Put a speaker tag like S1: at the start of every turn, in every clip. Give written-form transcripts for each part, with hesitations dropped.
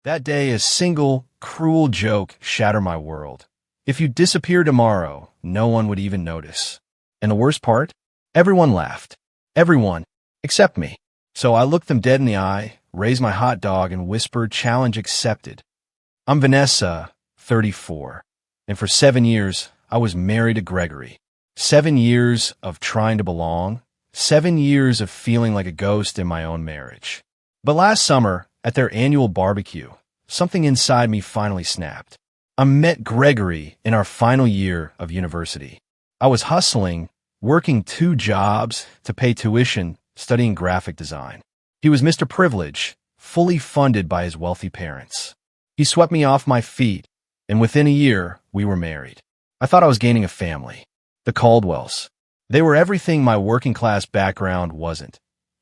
S1: That day, a single, cruel joke shattered my world. If you disappear tomorrow, no one would even notice. And the worst part? Everyone laughed. Everyone, except me. So I looked them dead in the eye, raised my hot dog, and whispered, "Challenge accepted." I'm Vanessa, 34, and for 7 years, I was married to Gregory. 7 years of trying to belong, 7 years of feeling like a ghost in my own marriage. But last summer, at their annual barbecue, something inside me finally snapped. I met Gregory in our final year of university. I was hustling, working 2 jobs to pay tuition, studying graphic design. He was Mr. Privilege, fully funded by his wealthy parents. He swept me off my feet, and within a year, we were married. I thought I was gaining a family. The Caldwells. They were everything my working-class background wasn't.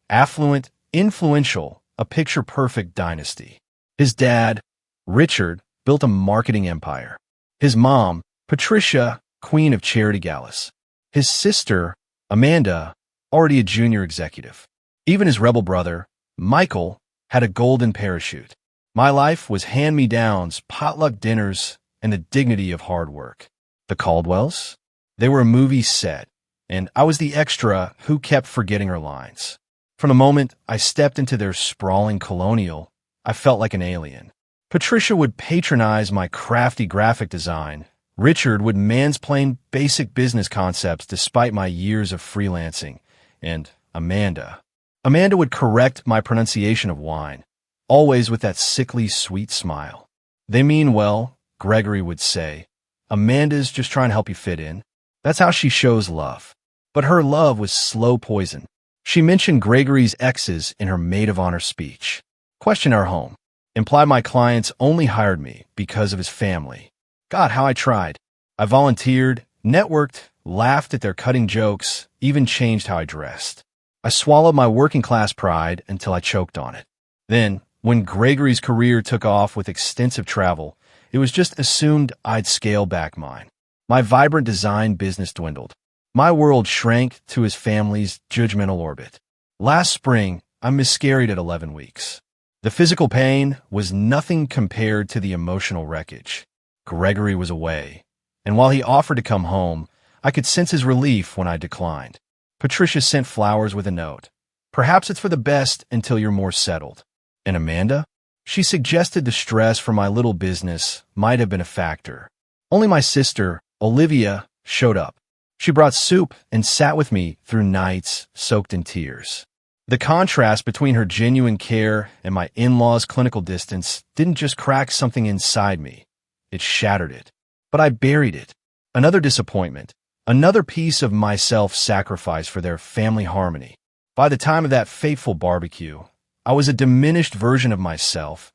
S1: Affluent, influential, a picture-perfect dynasty. His dad, Richard, built a marketing empire. His mom, Patricia, queen of charity galas. His sister, Amanda, already a junior executive. Even his rebel brother, Michael, had a golden parachute. My life was hand-me-downs, potluck dinners, and the dignity of hard work. The Caldwells? They were a movie set, and I was the extra who kept forgetting her lines. From the moment I stepped into their sprawling colonial, I felt like an alien. Patricia would patronize my crafty graphic design. Richard would mansplain basic business concepts despite my years of freelancing. And Amanda would correct my pronunciation of wine, always with that sickly sweet smile. "They mean well," Gregory would say. "Amanda's just trying to help you fit in." That's how she shows love. But her love was slow poison. She mentioned Gregory's exes in her maid of honor speech. Questioned our home. Implied my clients only hired me because of his family. God, how I tried. I volunteered, networked, laughed at their cutting jokes, even changed how I dressed. I swallowed my working-class pride until I choked on it. Then, when Gregory's career took off with extensive travel, it was just assumed I'd scale back mine. My vibrant design business dwindled. My world shrank to his family's judgmental orbit. Last spring, I miscarried at 11 weeks. The physical pain was nothing compared to the emotional wreckage. Gregory was away, and while he offered to come home, I could sense his relief when I declined. Patricia sent flowers with a note. "Perhaps it's for the best until you're more settled." And Amanda? She suggested the stress from my little business might have been a factor. Only my sister, Olivia, showed up. She brought soup and sat with me through nights soaked in tears. The contrast between her genuine care and my in-laws' clinical distance didn't just crack something inside me. It shattered it. But I buried it. Another disappointment. Another piece of myself sacrificed for their family harmony. By the time of that fateful barbecue, I was a diminished version of myself,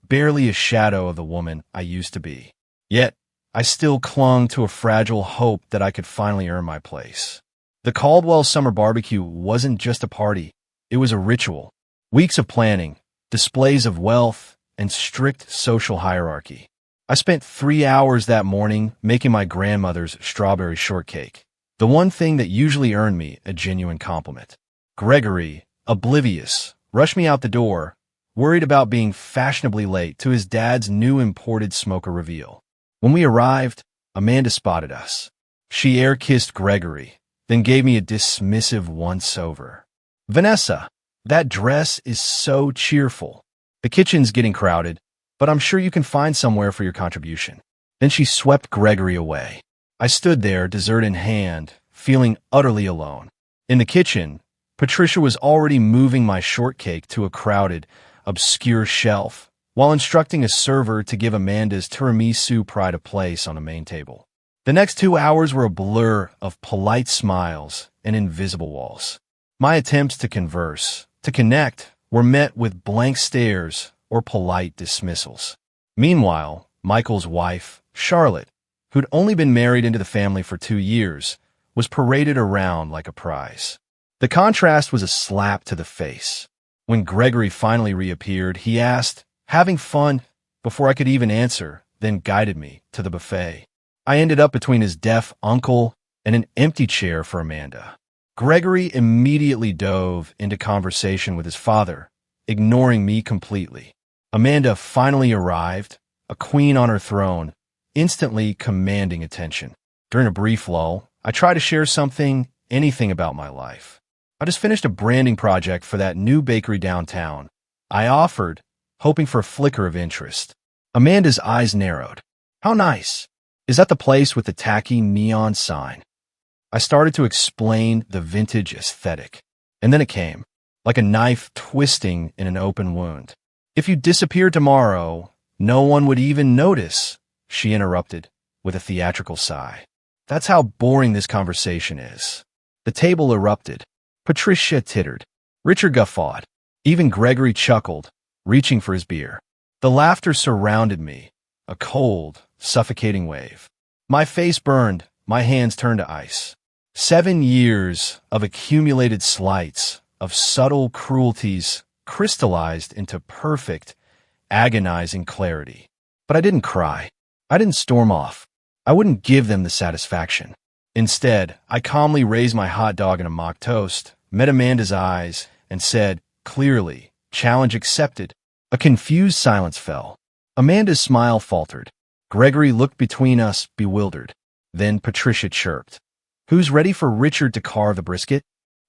S1: barely a shadow of the woman I used to be. Yet, I still clung to a fragile hope that I could finally earn my place. The Caldwell Summer Barbecue wasn't just a party. It was a ritual. Weeks of planning, displays of wealth, and strict social hierarchy. I spent 3 hours that morning making my grandmother's strawberry shortcake, the one thing that usually earned me a genuine compliment. Gregory, oblivious, rushed me out the door, worried about being fashionably late to his dad's new imported smoker reveal. When we arrived, Amanda spotted us. She air-kissed Gregory, then gave me a dismissive once-over. "Vanessa, that dress is so cheerful. The kitchen's getting crowded, but I'm sure you can find somewhere for your contribution." Then she swept Gregory away. I stood there, dessert in hand, feeling utterly alone. In the kitchen, Patricia was already moving my shortcake to a crowded, obscure shelf, while instructing a server to give Amanda's tiramisu pride a place on the main table. The next 2 hours were a blur of polite smiles and invisible walls. My attempts to converse, to connect, were met with blank stares or polite dismissals. Meanwhile, Michael's wife, Charlotte, who'd only been married into the family for 2 years, was paraded around like a prize. The contrast was a slap to the face. When Gregory finally reappeared, he asked, "Having fun?" before I could even answer, then guided me to the buffet. I ended up between his deaf uncle and an empty chair for Amanda. Gregory immediately dove into conversation with his father, ignoring me completely. Amanda finally arrived, a queen on her throne, instantly commanding attention. During a brief lull, I tried to share anything about my life. I just finished a branding project for that new bakery downtown. I offered, hoping for a flicker of interest. Amanda's eyes narrowed. How nice. Is that the place with the tacky neon sign? I started to explain the vintage aesthetic. And then it came, like a knife twisting in an open wound. If you disappeared tomorrow, no one would even notice, she interrupted with a theatrical sigh. That's how boring this conversation is. The table erupted. Patricia tittered. Richard guffawed. Even Gregory chuckled, reaching for his beer. The laughter surrounded me, a cold, suffocating wave. My face burned, my hands turned to ice. 7 years of accumulated slights, of subtle cruelties, crystallized into perfect, agonizing clarity. But I didn't cry. I didn't storm off. I wouldn't give them the satisfaction. Instead, I calmly raised my hot dog in a mock toast, met Amanda's eyes, and said, clearly, challenge accepted. A confused silence fell. Amanda's smile faltered. Gregory looked between us, bewildered. Then Patricia chirped. Who's ready for Richard to carve the brisket?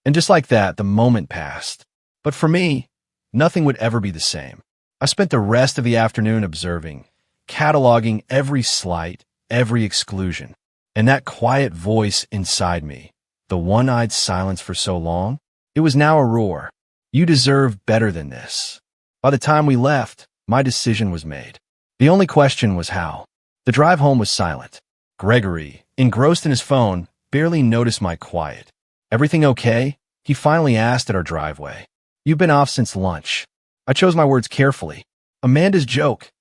S1: And just like that, the moment passed. But for me, nothing would ever be the same. I spent the rest of the afternoon observing, cataloging every slight, every exclusion. And that quiet voice inside me, the one-eyed silence for so long, it was now a roar. You deserve better than this. By the time we left, my decision was made. The only question was how. The drive home was silent. Gregory, engrossed in his phone, barely noticed my quiet. Everything okay? He finally asked at our driveway. You've been off since lunch. I chose my words carefully. Amanda's joke.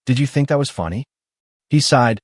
S1: Did you think that was funny? He sighed.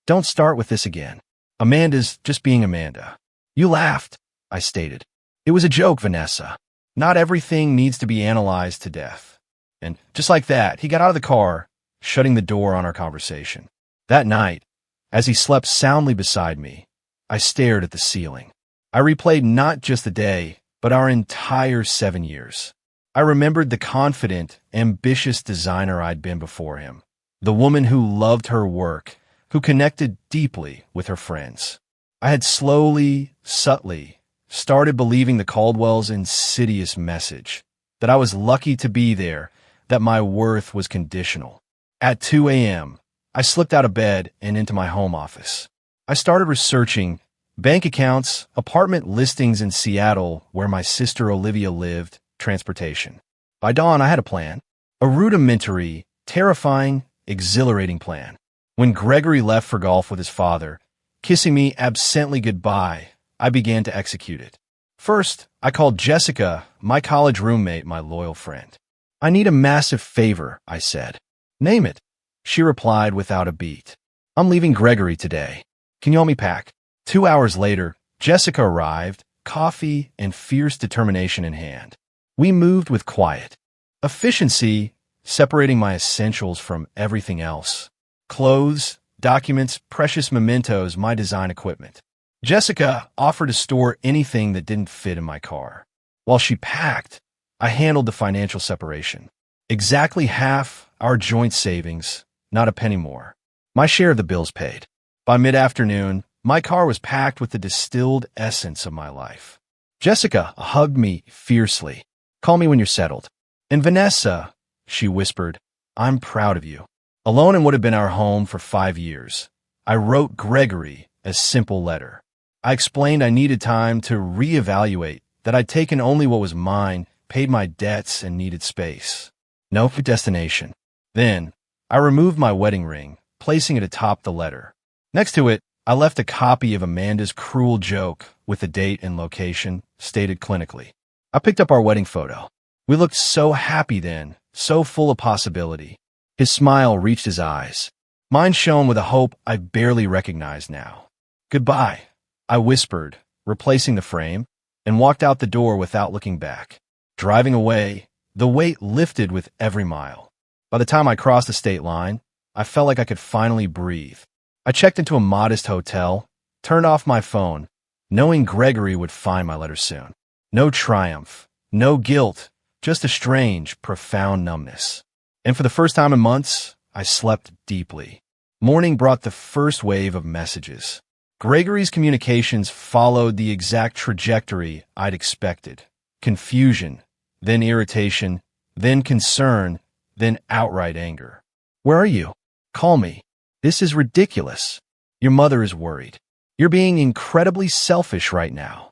S1: Don't start with this again. Amanda's just being Amanda. You laughed, I stated. It was a joke, Vanessa. Not everything needs to be analyzed to death. And just like that, he got out of the car, shutting the door on our conversation. That night, as he slept soundly beside me, I stared at the ceiling. I replayed not just the day, but our entire 7 years. I remembered the confident, ambitious designer I'd been before him, the woman who loved her work, who connected deeply with her friends. I had slowly, subtly, started believing the Caldwell's insidious message, that I was lucky to be there, that my worth was conditional. At 2 a.m., I slipped out of bed and into my home office. I started researching bank accounts, apartment listings in Seattle where my sister Olivia lived, transportation. By dawn, I had a plan, a rudimentary, terrifying, exhilarating plan. When Gregory left for golf with his father, kissing me absently goodbye, I began to execute it. First, I called Jessica, my college roommate, my loyal friend. I need a massive favor, I said. Name it. She replied without a beat. I'm leaving Gregory today. Can you help me pack? 2 hours later, Jessica arrived, coffee and fierce determination in hand. We moved with quiet. Efficiency, separating my essentials from everything else. Clothes, documents, precious mementos, my design equipment. Jessica offered to store anything that didn't fit in my car. While she packed, I handled the financial separation. Exactly half our joint savings, not a penny more. My share of the bills paid. By mid-afternoon, my car was packed with the distilled essence of my life. Jessica hugged me fiercely. Call me when you're settled. And Vanessa, she whispered, I'm proud of you. Alone in what had been our home for 5 years, I wrote Gregory a simple letter. I explained I needed time to reevaluate, that I'd taken only what was mine, paid my debts, and needed space. No destination. Then, I removed my wedding ring, placing it atop the letter. Next to it, I left a copy of Amanda's cruel joke with the date and location, stated clinically. I picked up our wedding photo. We looked so happy then, so full of possibility. His smile reached his eyes. Mine shone with a hope I barely recognized now. Goodbye, I whispered, replacing the frame, and walked out the door without looking back. Driving away, the weight lifted with every mile. By the time I crossed the state line, I felt like I could finally breathe. I checked into a modest hotel, turned off my phone, knowing Gregory would find my letter soon. No triumph, no guilt, just a strange, profound numbness. And for the first time in months, I slept deeply. Morning brought the first wave of messages. Gregory's communications followed the exact trajectory I'd expected. Confusion, then irritation, then concern, then outright anger. Where are you? Call me. This is ridiculous. Your mother is worried. You're being incredibly selfish right now.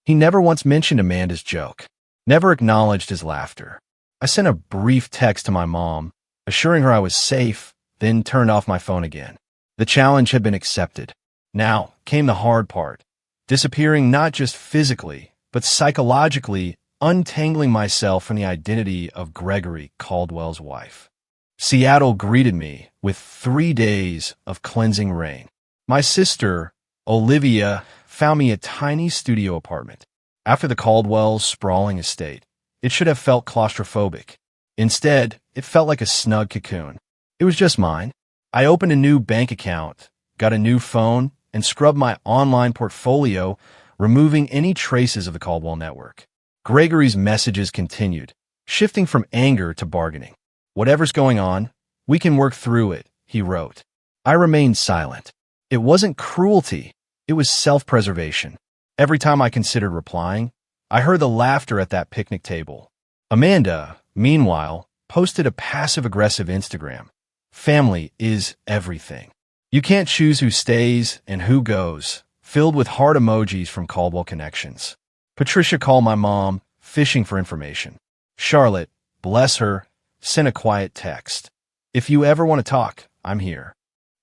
S1: He never once mentioned Amanda's joke, never acknowledged his laughter. I sent a brief text to my mom, assuring her I was safe, then turned off my phone again. The challenge had been accepted. Now came the hard part, disappearing not just physically, but psychologically, untangling myself from the identity of Gregory Caldwell's wife. Seattle greeted me with 3 days of cleansing rain. My sister, Olivia, found me a tiny studio apartment. After the Caldwell's sprawling estate, it should have felt claustrophobic. Instead, it felt like a snug cocoon. It was just mine. I opened a new bank account, got a new phone, and scrubbed my online portfolio, removing any traces of the Caldwell network. Gregory's messages continued, shifting from anger to bargaining. Whatever's going on, we can work through it, he wrote. I remained silent. It wasn't cruelty, it was self-preservation. Every time I considered replying, I heard the laughter at that picnic table. Amanda, meanwhile, posted a passive-aggressive Instagram. Family is everything. You can't choose who stays and who goes, filled with heart emojis from Caldwell connections. Patricia called my mom, fishing for information. Charlotte, bless her, sent a quiet text. If you ever want to talk, I'm here.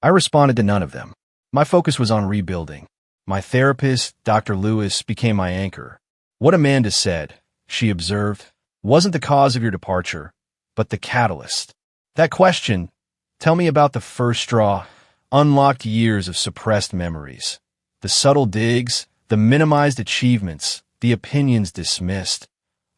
S1: I responded to none of them. My focus was on rebuilding. My therapist, Dr. Lewis, became my anchor. What Amanda said, she observed, wasn't the cause of your departure, but the catalyst. That question, tell me about the first straw, unlocked years of suppressed memories. The subtle digs, the minimized achievements, the opinions dismissed,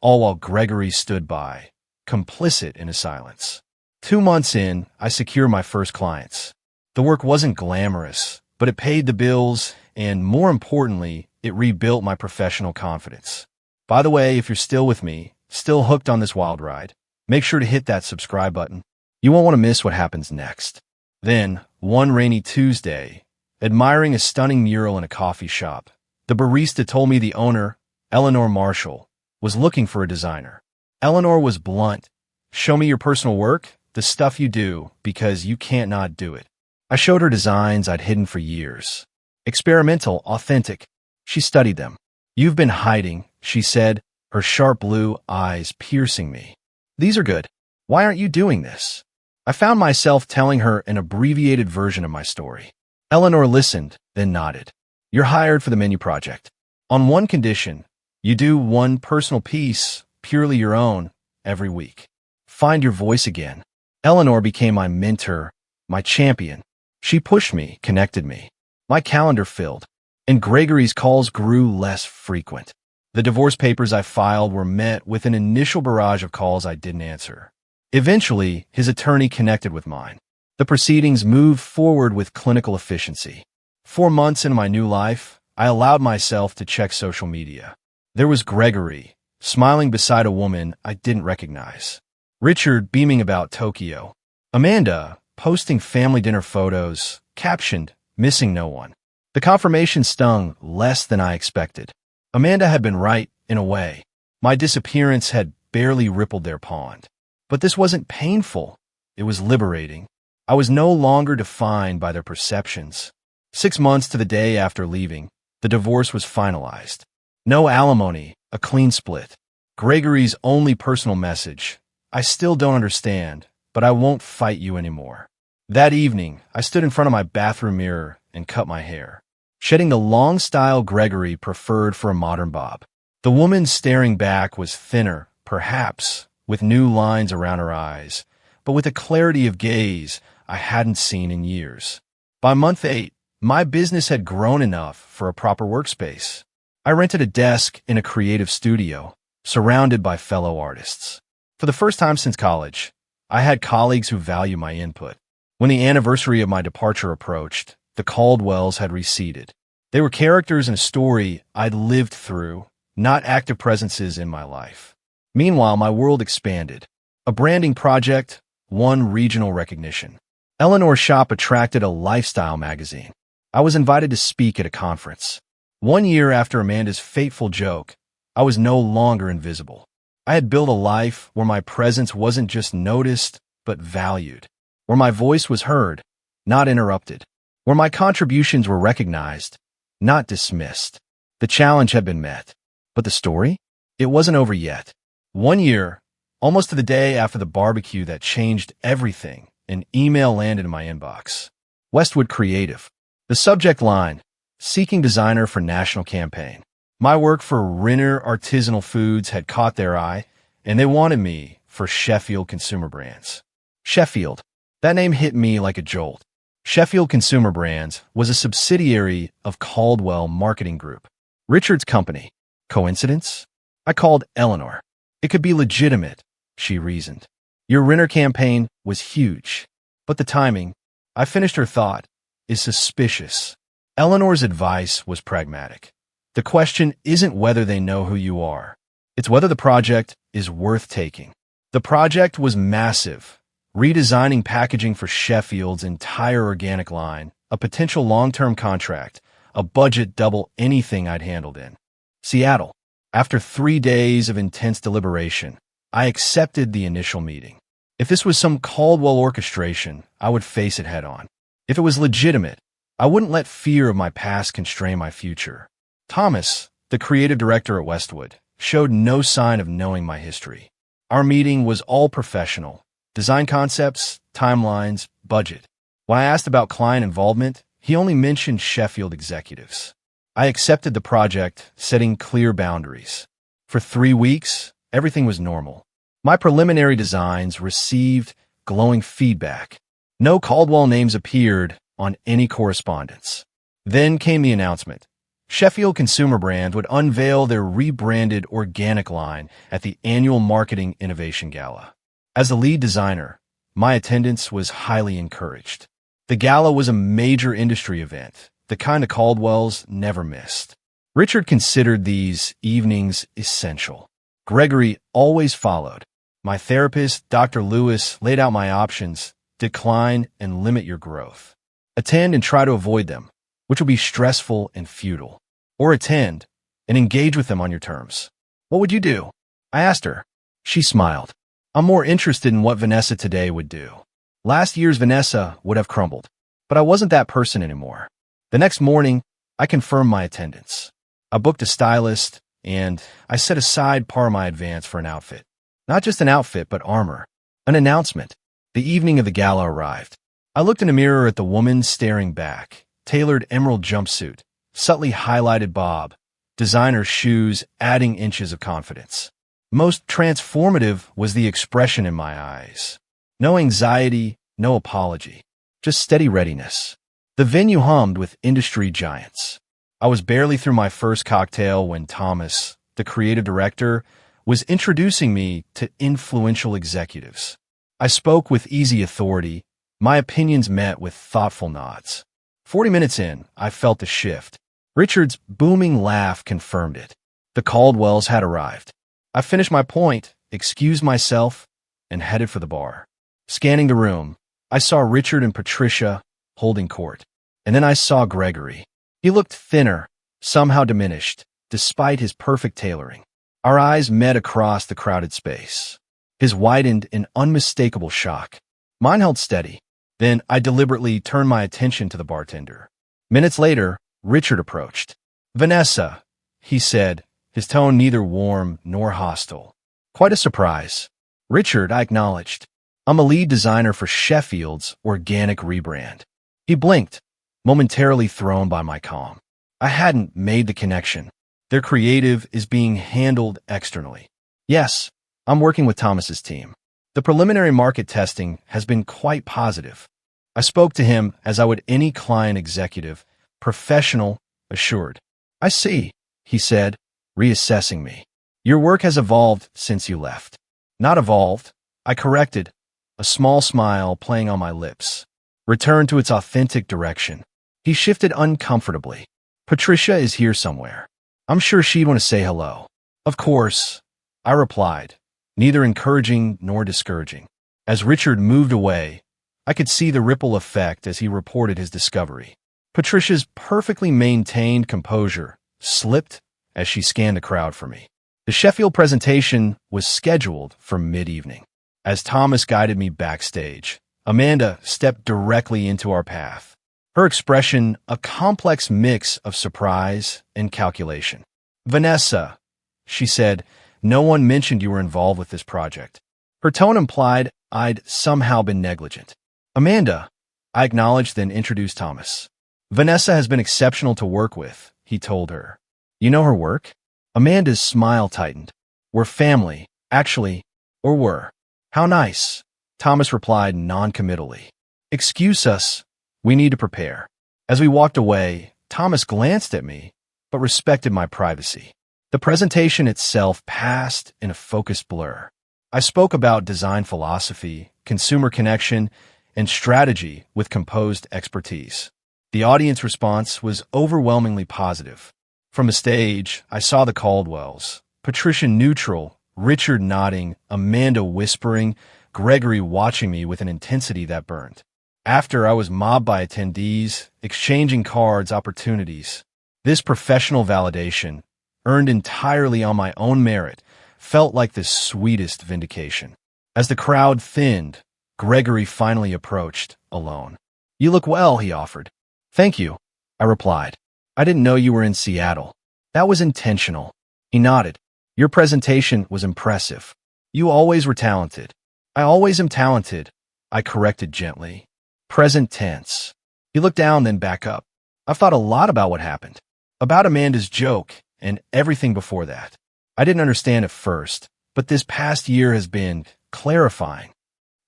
S1: all while Gregory stood by, complicit in his silence. 2 months in, I secured my first clients. The work wasn't glamorous, but it paid the bills, and more importantly, it rebuilt my professional confidence. By the way, if you're still with me, still hooked on this wild ride, make sure to hit that subscribe button. You won't want to miss what happens next. Then, one rainy Tuesday, admiring a stunning mural in a coffee shop, the barista told me the owner, Eleanor Marshall, was looking for a designer. Eleanor was blunt. Show me your personal work, the stuff you do, because you can't not do it. I showed her designs I'd hidden for years. Experimental, authentic. She studied them. You've been hiding, she said, her sharp blue eyes piercing me. These are good. Why aren't you doing this? I found myself telling her an abbreviated version of my story. Eleanor listened, then nodded. You're hired for the menu project. On one condition, you do one personal piece, purely your own, every week. Find your voice again. Eleanor became my mentor, my champion. She pushed me, connected me. My calendar filled, and Gregory's calls grew less frequent. The divorce papers I filed were met with an initial barrage of calls I didn't answer. Eventually, his attorney connected with mine. The proceedings moved forward with clinical efficiency. 4 months into my new life, I allowed myself to check social media. There was Gregory, smiling beside a woman I didn't recognize. Richard beaming about Tokyo. Amanda, posting family dinner photos, captioned, missing no one. The confirmation stung less than I expected. Amanda had been right, in a way. My disappearance had barely rippled their pond. But this wasn't painful. It was liberating. I was no longer defined by their perceptions. 6 months to the day after leaving, the divorce was finalized. No alimony, a clean split. Gregory's only personal message, I still don't understand, but I won't fight you anymore. That evening, I stood in front of my bathroom mirror and cut my hair, shedding the long style Gregory preferred for a modern bob. The woman staring back was thinner, perhaps, with new lines around her eyes, but with a clarity of gaze I hadn't seen in years. By month 8, my business had grown enough for a proper workspace. I rented a desk in a creative studio, surrounded by fellow artists. For the first time since college, I had colleagues who value my input. When the anniversary of my departure approached, the Caldwells had receded. They were characters in a story I'd lived through, not active presences in my life. Meanwhile, my world expanded. A branding project, one regional recognition. Eleanor's shop attracted a lifestyle magazine. I was invited to speak at a conference. 1 year after Amanda's fateful joke, I was no longer invisible. I had built a life where my presence wasn't just noticed, but valued, where my voice was heard, not interrupted, where my contributions were recognized, not dismissed. The challenge had been met. But the story? It wasn't over yet. 1 year, almost to the day after the barbecue that changed everything, an email landed in my inbox. Westwood Creative. The subject line, seeking designer for national campaign. My work for Renner Artisanal Foods had caught their eye, and they wanted me for Sheffield Consumer Brands. Sheffield. That name hit me like a jolt. Sheffield Consumer Brands was a subsidiary of Caldwell Marketing Group, Richard's company. Coincidence? I called Eleanor. It could be legitimate, she reasoned. Your Renner campaign was huge, but the timing, I finished her thought, is suspicious. Eleanor's advice was pragmatic. The question isn't whether they know who you are. It's whether the project is worth taking. The project was massive, redesigning packaging for Sheffield's entire organic line, a potential long-term contract, a budget double anything I'd handled in Seattle. After 3 days of intense deliberation, I accepted the initial meeting. If this was some Caldwell orchestration, I would face it head-on. If it was legitimate, I wouldn't let fear of my past constrain my future. Thomas, the creative director at Westwood, showed no sign of knowing my history. Our meeting was all professional. Design concepts, timelines, budget. When I asked about client involvement, he only mentioned Sheffield executives. I accepted the project, setting clear boundaries. For 3 weeks, everything was normal. My preliminary designs received glowing feedback. No Caldwell names appeared on any correspondence. Then came the announcement. Sheffield Consumer Brand would unveil their rebranded organic line at the annual Marketing Innovation Gala. As the lead designer, my attendance was highly encouraged. The gala was a major industry event, the kind of Caldwell's never missed. Richard considered these evenings essential. Gregory always followed. My therapist, Dr. Lewis, laid out my options: decline and limit your growth. Attend and try to avoid them, which will be stressful and futile. Or attend and engage with them on your terms. What would you do? I asked her. She smiled. I'm more interested in what Vanessa today would do. Last year's Vanessa would have crumbled, but I wasn't that person anymore. The next morning, I confirmed my attendance. I booked a stylist, and I set aside part of my advance for an outfit. Not just an outfit, but armor. An announcement. The evening of the gala arrived. I looked in a mirror at the woman staring back. Tailored emerald jumpsuit, subtly highlighted bob, designer shoes adding inches of confidence. Most transformative was the expression in my eyes. No anxiety, no apology, just steady readiness. The venue hummed with industry giants. I was barely through my first cocktail when Thomas, the creative director, was introducing me to influential executives. I spoke with easy authority, my opinions met with thoughtful nods. 40 minutes in, I felt the shift. Richard's booming laugh confirmed it. The Caldwells had arrived. I finished my point, excused myself, and headed for the bar. Scanning the room, I saw Richard and Patricia holding court. And then I saw Gregory. He looked thinner, somehow diminished, despite his perfect tailoring. Our eyes met across the crowded space. His widened in unmistakable shock. Mine held steady. Then I deliberately turned my attention to the bartender. Minutes later, Richard approached. Vanessa, he said, his tone neither warm nor hostile. Quite a surprise. Richard, I acknowledged. I'm a lead designer for Sheffield's organic rebrand. He blinked, momentarily thrown by my calm. I hadn't made the connection. Their creative is being handled externally. Yes, I'm working with Thomas's team. The preliminary market testing has been quite positive. I spoke to him as I would any client executive, professional, assured. I see, he said, reassessing me. Your work has evolved since you left. Not evolved, I corrected, a small smile playing on my lips. Returned to its authentic direction. He shifted uncomfortably. Patricia is here somewhere. I'm sure she'd want to say hello. Of course, I replied, neither encouraging nor discouraging. As Richard moved away, I could see the ripple effect as he reported his discovery. Patricia's perfectly maintained composure slipped as she scanned the crowd for me. The Sheffield presentation was scheduled for mid-evening. As Thomas guided me backstage, Amanda stepped directly into our path. Her expression a complex mix of surprise and calculation. "Vanessa," she said, "no one mentioned you were involved with this project." Her tone implied I'd somehow been negligent. "Amanda," I acknowledged, then introduced Thomas. "Vanessa has been exceptional to work with," he told her. "You know her work?" Amanda's smile tightened. "We're family, actually, or were." "How nice," Thomas replied non-committally. "Excuse us, we need to prepare." As we walked away, Thomas glanced at me, but respected my privacy. The presentation itself passed in a focused blur. I spoke about design philosophy, consumer connection, and strategy with composed expertise. The audience response was overwhelmingly positive. From the stage, I saw the Caldwells, Patricia neutral, Richard nodding, Amanda whispering, Gregory watching me with an intensity that burned. After, I was mobbed by attendees, exchanging cards, opportunities. This professional validation, earned entirely on my own merit, felt like the sweetest vindication. As the crowd thinned, Gregory finally approached, alone. "You look well," he offered. "Thank you," I replied. "I didn't know you were in Seattle." "That was intentional." He nodded. "Your presentation was impressive. You always were talented." "I always am talented," I corrected gently. Present tense. He looked down, then back up. "I've thought a lot about what happened. About Amanda's joke and everything before that. I didn't understand at first, but this past year has been clarifying."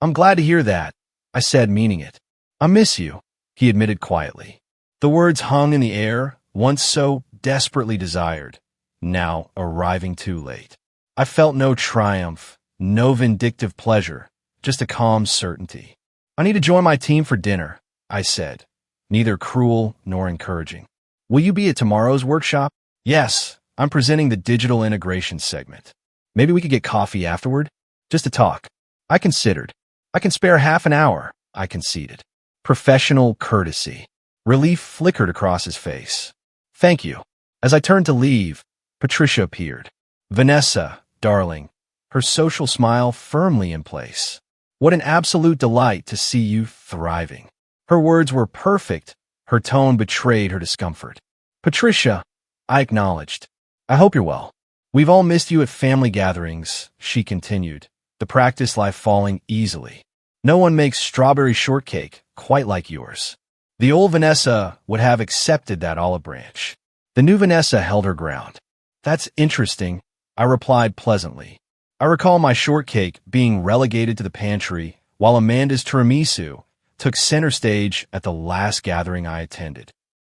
S1: "I'm glad to hear that," I said, meaning it. "I miss you," he admitted quietly. The words hung in the air, once so desperately desired, now arriving too late. I felt no triumph, no vindictive pleasure, just a calm certainty. "I need to join my team for dinner," I said, neither cruel nor encouraging. "Will you be at tomorrow's workshop?" "Yes, I'm presenting the digital integration segment. Maybe we could get coffee afterward? Just to talk." I considered. "I can spare half an hour," I conceded. Professional courtesy. Relief flickered across his face. "Thank you." As I turned to leave, Patricia appeared. "Vanessa, darling," her social smile firmly in place. "What an absolute delight to see you thriving." Her words were perfect. Her tone betrayed her discomfort. "Patricia," I acknowledged. "I hope you're well. We've all missed you at family gatherings," she continued, the practice life falling easily. "No one makes strawberry shortcake quite like yours." The old Vanessa would have accepted that olive branch. The new Vanessa held her ground. "That's interesting," I replied pleasantly. I recall my shortcake being relegated to the pantry while Amanda's tiramisu took center stage at the last gathering I attended.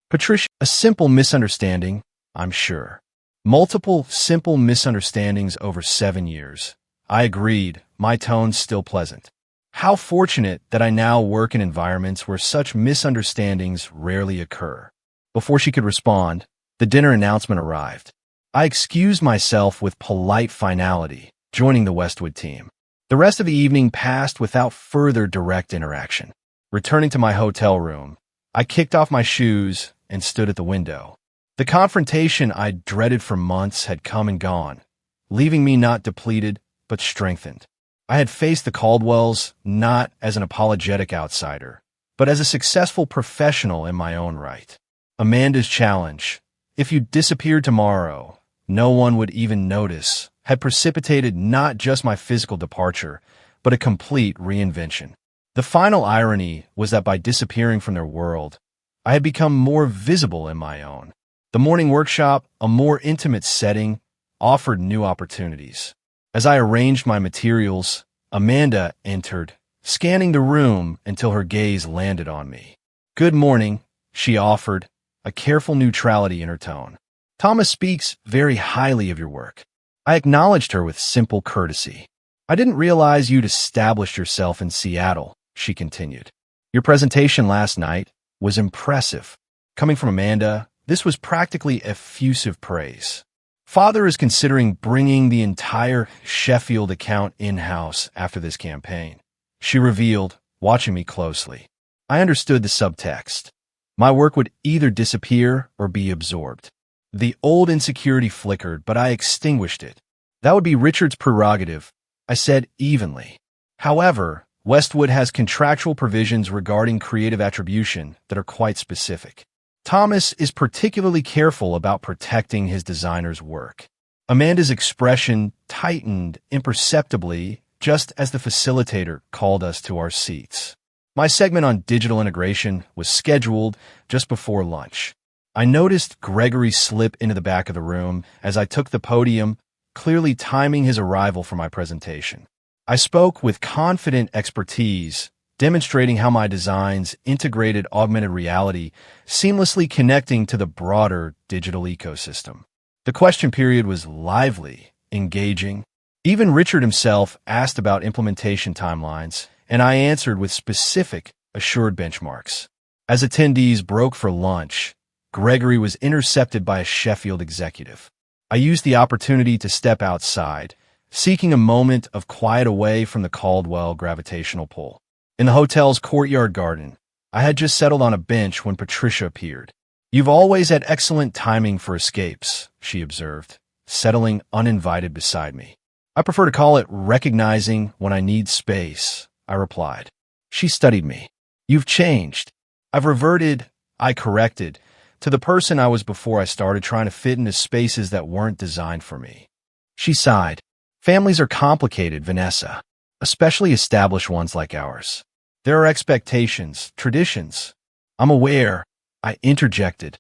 S1: "Patricia, a simple misunderstanding, I'm sure." "Multiple simple misunderstandings over 7 years." I agreed, my tone still pleasant. "How fortunate that I now work in environments where such misunderstandings rarely occur." Before she could respond, the dinner announcement arrived. I excused myself with polite finality, joining the Westwood team. The rest of the evening passed without further direct interaction. Returning to my hotel room, I kicked off my shoes and stood at the window. The confrontation I'd dreaded for months had come and gone, leaving me not depleted, but strengthened. I had faced the Caldwells not as an apologetic outsider, but as a successful professional in my own right. Amanda's challenge, "If you disappeared tomorrow, no one would even notice," had precipitated not just my physical departure, but a complete reinvention. The final irony was that by disappearing from their world, I had become more visible in my own. The morning workshop, a more intimate setting, offered new opportunities. As I arranged my materials, Amanda entered, scanning the room until her gaze landed on me. "Good morning," she offered, a careful neutrality in her tone. "Thomas speaks very highly of your work." I acknowledged her with simple courtesy. "I didn't realize you'd established yourself in Seattle," she continued. "Your presentation last night was impressive." Coming from Amanda, this was practically effusive praise. "Father is considering bringing the entire Sheffield account in-house after this campaign," she revealed, watching me closely. I understood the subtext. My work would either disappear or be absorbed. The old insecurity flickered, but I extinguished it. That would be Richard's prerogative, I said evenly. However, Westwood has contractual provisions regarding creative attribution that are quite specific. Thomas is particularly careful about protecting his designer's work. Amanda's expression tightened imperceptibly just as the facilitator called us to our seats. My segment on digital integration was scheduled just before lunch. I noticed Gregory slip into the back of the room as I took the podium, clearly timing his arrival for my presentation. I spoke with confident expertise, demonstrating how my designs integrated augmented reality, seamlessly connecting to the broader digital ecosystem. The question period was lively, engaging. Even Richard himself asked about implementation timelines, and I answered with specific, assured benchmarks. As attendees broke for lunch, Gregory was intercepted by a Sheffield executive. I used the opportunity to step outside, seeking a moment of quiet away from the Caldwell gravitational pull. In the hotel's courtyard garden, I had just settled on a bench when Patricia appeared. "You've always had excellent timing for escapes," she observed, settling uninvited beside me. "I prefer to call it recognizing when I need space," I replied. She studied me. "You've changed." "I've reverted," I corrected, "to the person I was before I started trying to fit into spaces that weren't designed for me." She sighed. "Families are complicated, Vanessa, especially established ones like ours. There are expectations, traditions." "I'm aware," I interjected.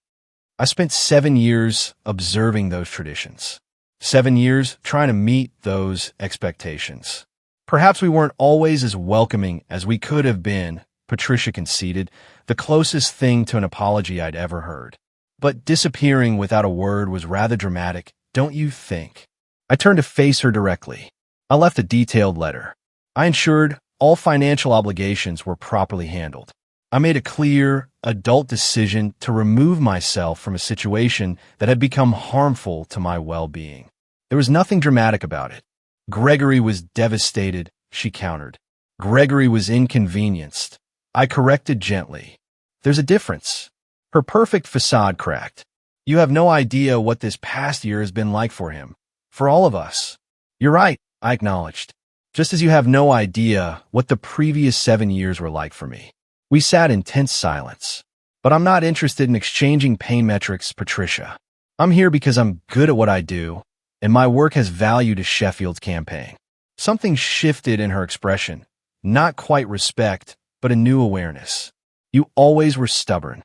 S1: "I spent 7 years observing those traditions. 7 years trying to meet those expectations. Perhaps we weren't always as welcoming as we could have been," Patricia conceded, the closest thing to an apology I'd ever heard. "But disappearing without a word was rather dramatic, don't you think?" I turned to face her directly. I left a detailed letter. I ensured all financial obligations were properly handled. I made a clear, adult decision to remove myself from a situation that had become harmful to my well-being. There was nothing dramatic about it. Gregory was devastated, she countered. Gregory was inconvenienced. I corrected gently. "There's a difference." Her perfect facade cracked. "You have no idea what this past year has been like for him. For all of us." "You're right," I acknowledged. "Just as you have no idea what the previous 7 years were like for me." We sat in tense silence. "But I'm not interested in exchanging pain metrics, Patricia. I'm here because I'm good at what I do, and my work has value to Sheffield's campaign." Something shifted in her expression. Not quite respect, but a new awareness. "You always were stubborn."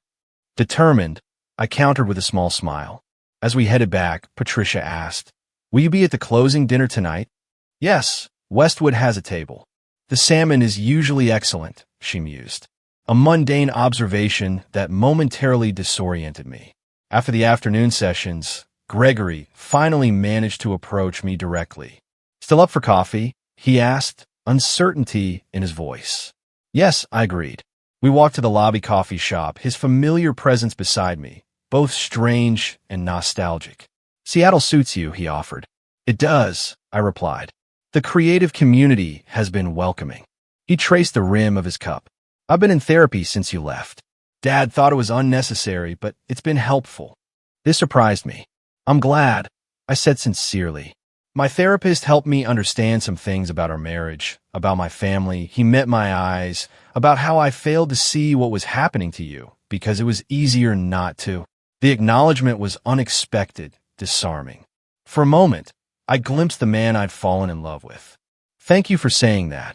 S1: "Determined," I countered with a small smile. As we headed back, Patricia asked, "Will you be at the closing dinner tonight?" "Yes, Westwood has a table. The salmon is usually excellent," she mused. A mundane observation that momentarily disoriented me. After the afternoon sessions, Gregory finally managed to approach me directly. "Still up for coffee?" he asked, uncertainty in his voice. "Yes," I agreed. We walked to the lobby coffee shop, his familiar presence beside me, both strange and nostalgic. "Seattle suits you," he offered. "It does," I replied. "The creative community has been welcoming." He traced the rim of his cup. "I've been in therapy since you left. Dad thought it was unnecessary, but it's been helpful." This surprised me. "I'm glad," I said sincerely. "My therapist helped me understand some things about our marriage, about my family. He met my eyes, about how I failed to see what was happening to you because it was easier not to." The acknowledgement was unexpected, disarming. For a moment, I glimpsed the man I'd fallen in love with. "Thank you for saying that,"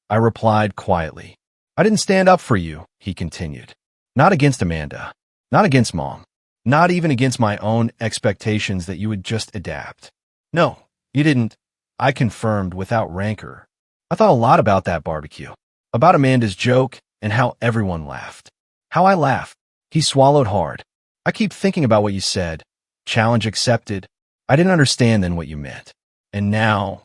S1: I replied quietly. "I didn't stand up for you," he continued. "Not against Amanda. Not against Mom. Not even against my own expectations that you would just adapt." "No, you didn't," I confirmed without rancor. "I thought a lot about that barbecue. About Amanda's joke and how everyone laughed. How I laughed." He swallowed hard. "I keep thinking about what you said. Challenge accepted. I didn't understand then what you meant. And now,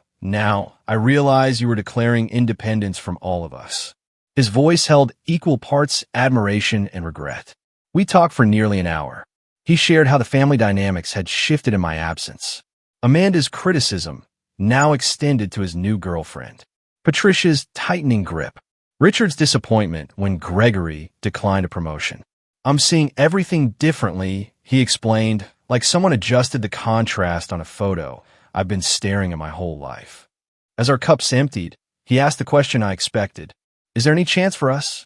S1: I realize you were declaring independence from all of us." His voice held equal parts admiration and regret. We talked for nearly an hour. He shared how the family dynamics had shifted in my absence. Amanda's criticism now extended to his new girlfriend. Patricia's tightening grip. Richard's disappointment when Gregory declined a promotion. I'm seeing everything differently, he explained, like someone adjusted the contrast on a photo I've been staring at my whole life. As our cups emptied, he asked the question I expected. Is there any chance for us?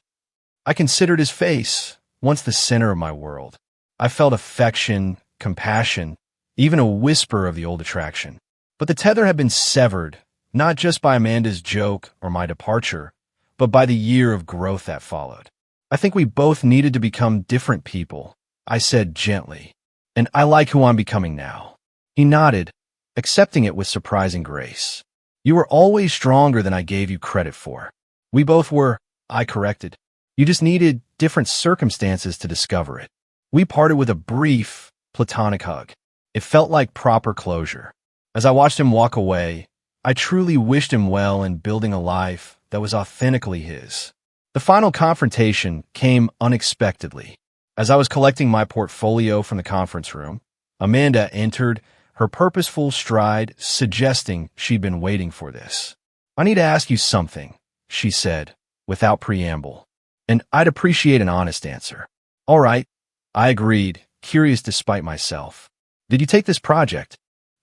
S1: I considered his face, once the center of my world. I felt affection, compassion, even a whisper of the old attraction. But the tether had been severed, not just by Amanda's joke or my departure, but by the year of growth that followed. I think we both needed to become different people, I said gently, and I like who I'm becoming now. He nodded, accepting it with surprising grace. You were always stronger than I gave you credit for. We both were, I corrected. You just needed different circumstances to discover it. We parted with a brief, platonic hug. It felt like proper closure. As I watched him walk away, I truly wished him well in building a life that was authentically his. The final confrontation came unexpectedly. As I was collecting my portfolio from the conference room, Amanda entered, her purposeful stride suggesting she'd been waiting for this. I need to ask you something, she said, without preamble, and I'd appreciate an honest answer. All right, I agreed, curious despite myself. Did you take this project,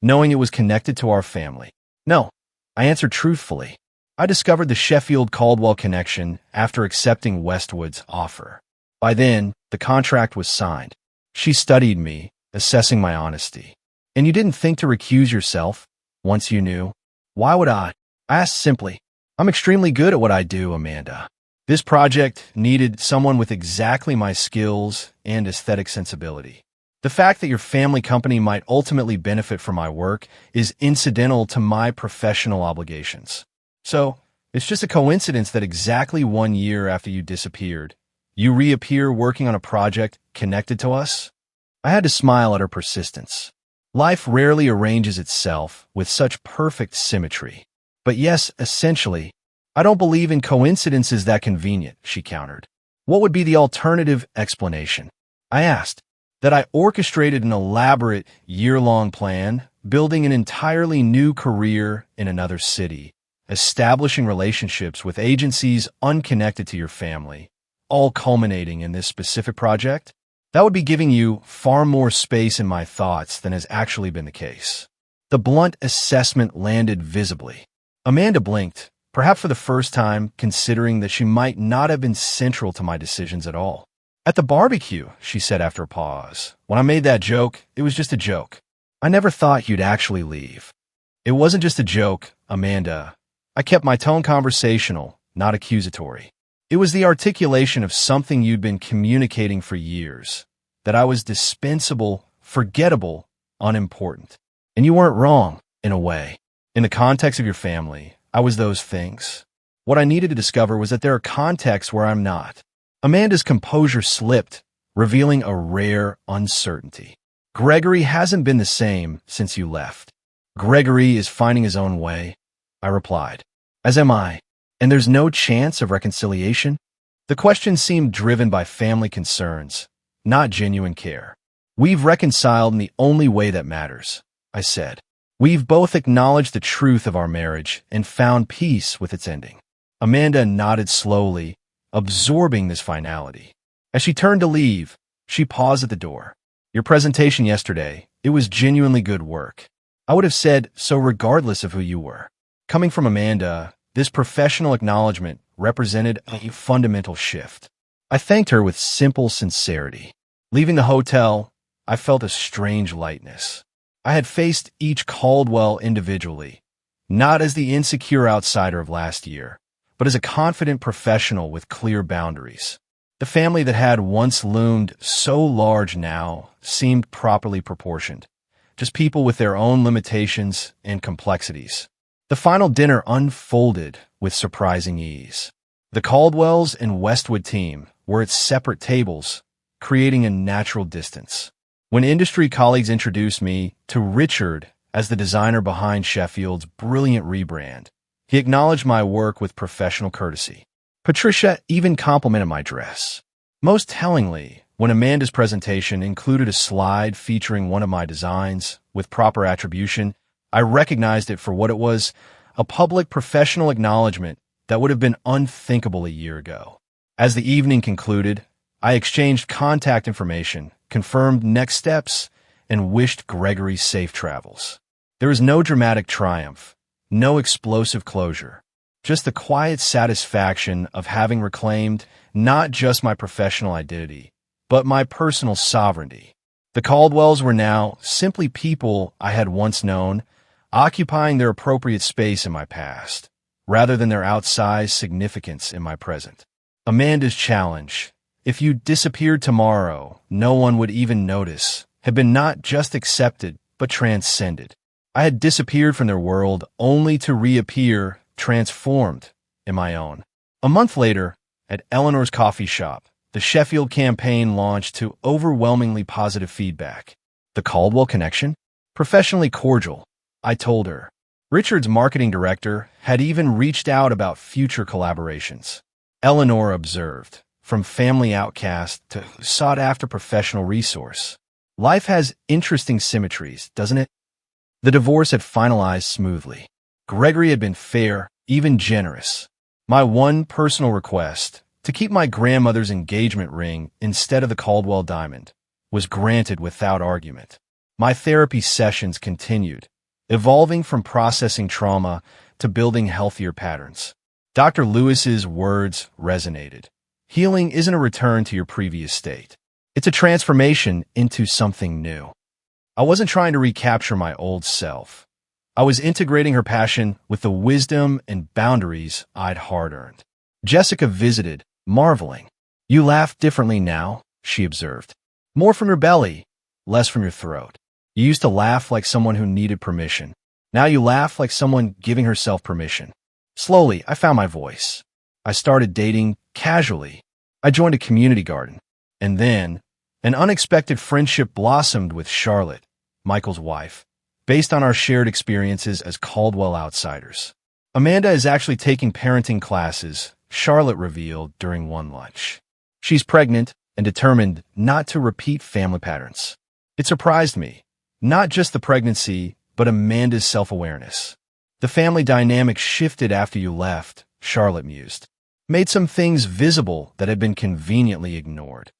S1: knowing it was connected to our family? No, I answered truthfully. I discovered the Sheffield-Caldwell connection after accepting Westwood's offer. By then, the contract was signed. She studied me, assessing my honesty. And you didn't think to recuse yourself once you knew? Why would I? I asked simply. I'm extremely good at what I do, Amanda. This project needed someone with exactly my skills and aesthetic sensibility. The fact that your family company might ultimately benefit from my work is incidental to my professional obligations. So, it's just a coincidence that exactly 1 year after you disappeared, you reappear working on a project connected to us? I had to smile at her persistence. Life rarely arranges itself with such perfect symmetry. But yes, essentially, I don't believe in coincidences that convenient, she countered. What would be the alternative explanation? I asked. That I orchestrated an elaborate year-long plan, building an entirely new career in another city, establishing relationships with agencies unconnected to your family, all culminating in this specific project? That would be giving you far more space in my thoughts than has actually been the case. The blunt assessment landed visibly. Amanda blinked, perhaps for the first time considering that she might not have been central to my decisions at all. At the barbecue, she said after a pause, when I made that joke, it was just a joke. I never thought you'd actually leave. It wasn't just a joke, Amanda. I kept my tone conversational, not accusatory. It was the articulation of something you'd been communicating for years, that I was dispensable, forgettable, unimportant. And you weren't wrong, in a way. In the context of your family, I was those things. What I needed to discover was that there are contexts where I'm not. Amanda's composure slipped, revealing a rare uncertainty. Gregory hasn't been the same since you left. Gregory is finding his own way, I replied. As am I. And there's no chance of reconciliation? The question seemed driven by family concerns, not genuine care. We've reconciled in the only way that matters, I said. We've both acknowledged the truth of our marriage and found peace with its ending. Amanda nodded slowly, absorbing this finality. As she turned to leave, she paused at the door. Your presentation yesterday, it was genuinely good work. I would have said so regardless of who you were. Coming from Amanda, this professional acknowledgement represented a fundamental shift. I thanked her with simple sincerity. Leaving the hotel, I felt a strange lightness. I had faced each Caldwell individually, not as the insecure outsider of last year, but as a confident professional with clear boundaries. The family that had once loomed so large now seemed properly proportioned, just people with their own limitations and complexities. The final dinner unfolded with surprising ease. The Caldwells and Westwood team were at separate tables, creating a natural distance. When industry colleagues introduced me to Richard as the designer behind Sheffield's brilliant rebrand, he acknowledged my work with professional courtesy. Patricia even complimented my dress. Most tellingly, when Amanda's presentation included a slide featuring one of my designs with proper attribution, I recognized it for what it was, a public professional acknowledgement that would have been unthinkable a year ago. As the evening concluded, I exchanged contact information, confirmed next steps, and wished Gregory safe travels. There was no dramatic triumph, no explosive closure, just the quiet satisfaction of having reclaimed not just my professional identity, but my personal sovereignty. The Caldwells were now simply people I had once known, occupying their appropriate space in my past, rather than their outsized significance in my present. Amanda's challenge, if you disappeared tomorrow, no one would even notice, had been not just accepted, but transcended. I had disappeared from their world only to reappear, transformed, in my own. A month later, at Eleanor's coffee shop, the Sheffield campaign launched to overwhelmingly positive feedback. The Caldwell connection? Professionally cordial, I told her. Richard's marketing director had even reached out about future collaborations. Eleanor observed, from family outcast to sought-after professional resource. Life has interesting symmetries, doesn't it? The divorce had finalized smoothly. Gregory had been fair, even generous. My one personal request, to keep my grandmother's engagement ring instead of the Caldwell diamond, was granted without argument. My therapy sessions continued, evolving from processing trauma to building healthier patterns. Dr. Lewis's words resonated. Healing isn't a return to your previous state. It's a transformation into something new. I wasn't trying to recapture my old self. I was integrating her passion with the wisdom and boundaries I'd hard-earned. Jessica visited, marveling. You laugh differently now, she observed. More from your belly, less from your throat. You used to laugh like someone who needed permission. Now you laugh like someone giving herself permission. Slowly, I found my voice. I started dating casually. I joined a community garden. And then, an unexpected friendship blossomed with Charlotte, Michael's wife, based on our shared experiences as Caldwell outsiders. Amanda is actually taking parenting classes, Charlotte revealed during one lunch. She's pregnant and determined not to repeat family patterns. It surprised me, not just the pregnancy, but Amanda's self-awareness. The family dynamic shifted after you left, Charlotte mused. Made some things visible that had been conveniently ignored.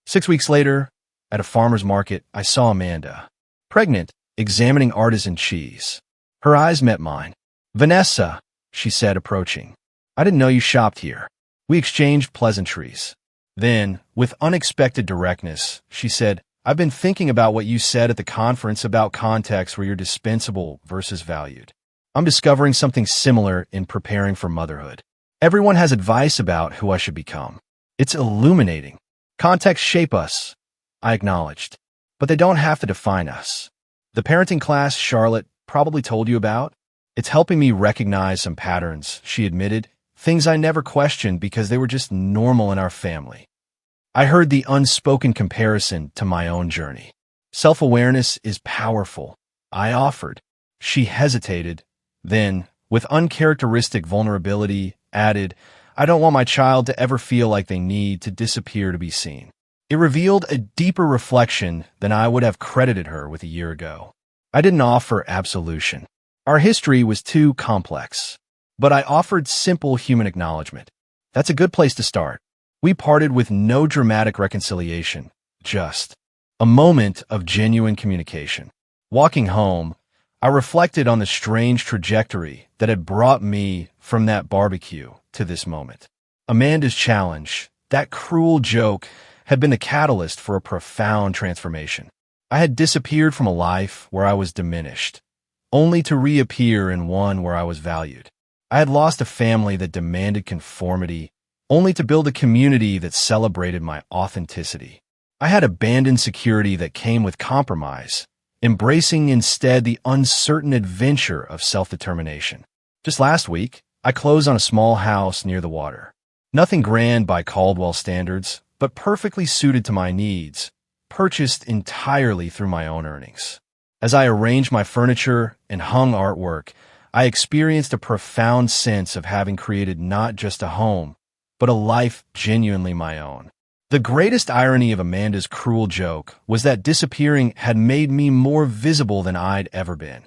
S1: 6 weeks later, at a farmer's market, I saw Amanda, pregnant, examining artisan cheese. Her eyes met mine. Vanessa, she said, approaching. I didn't know you shopped here. We exchanged pleasantries. Then, with unexpected directness, she said, I've been thinking about what you said at the conference about contexts where you're dispensable versus valued. I'm discovering something similar in preparing for motherhood. Everyone has advice about who I should become. It's illuminating. Contexts shape us, I acknowledged, but they don't have to define us. The parenting class Charlotte probably told you about? It's helping me recognize some patterns, she admitted, things I never questioned because they were just normal in our family. I heard the unspoken comparison to my own journey. Self-awareness is powerful, I offered. She hesitated, then, with uncharacteristic vulnerability, added, I don't want my child to ever feel like they need to disappear to be seen. It revealed a deeper reflection than I would have credited her with a year ago. I didn't offer absolution. Our history was too complex. But I offered simple human acknowledgement. That's a good place to start. We parted with no dramatic reconciliation, just a moment of genuine communication. Walking home, I reflected on the strange trajectory that had brought me from that barbecue to this moment. Amanda's challenge, that cruel joke, had been the catalyst for a profound transformation. I had disappeared from a life where I was diminished, only to reappear in one where I was valued. I had lost a family that demanded conformity, only to build a community that celebrated my authenticity. I had abandoned security that came with compromise, embracing instead the uncertain adventure of self-determination. Just last week, I closed on a small house near the water. Nothing grand by Caldwell standards, but perfectly suited to my needs, purchased entirely through my own earnings. As I arranged my furniture and hung artwork, I experienced a profound sense of having created not just a home, but a life genuinely my own. The greatest irony of Amanda's cruel joke was that disappearing had made me more visible than I'd ever been.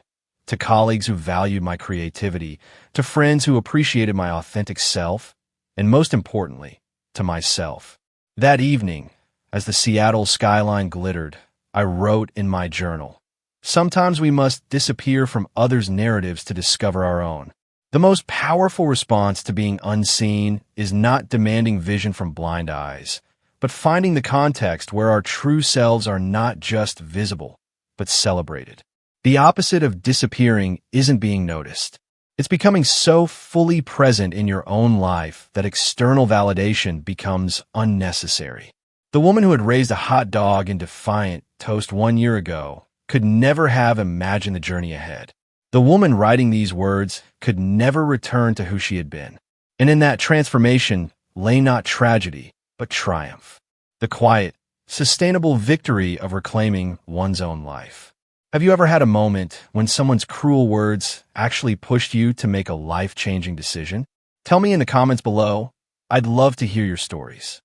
S1: to colleagues who valued my creativity, to friends who appreciated my authentic self, and most importantly, to myself. That evening, as the Seattle skyline glittered, I wrote in my journal, "Sometimes we must disappear from others' narratives to discover our own." The most powerful response to being unseen is not demanding vision from blind eyes, but finding the context where our true selves are not just visible, but celebrated. The opposite of disappearing isn't being noticed. It's becoming so fully present in your own life that external validation becomes unnecessary. The woman who had raised a hot dog in defiant toast 1 year ago could never have imagined the journey ahead. The woman writing these words could never return to who she had been. And in that transformation lay not tragedy, but triumph. The quiet, sustainable victory of reclaiming one's own life. Have you ever had a moment when someone's cruel words actually pushed you to make a life-changing decision? Tell me in the comments below. I'd love to hear your stories.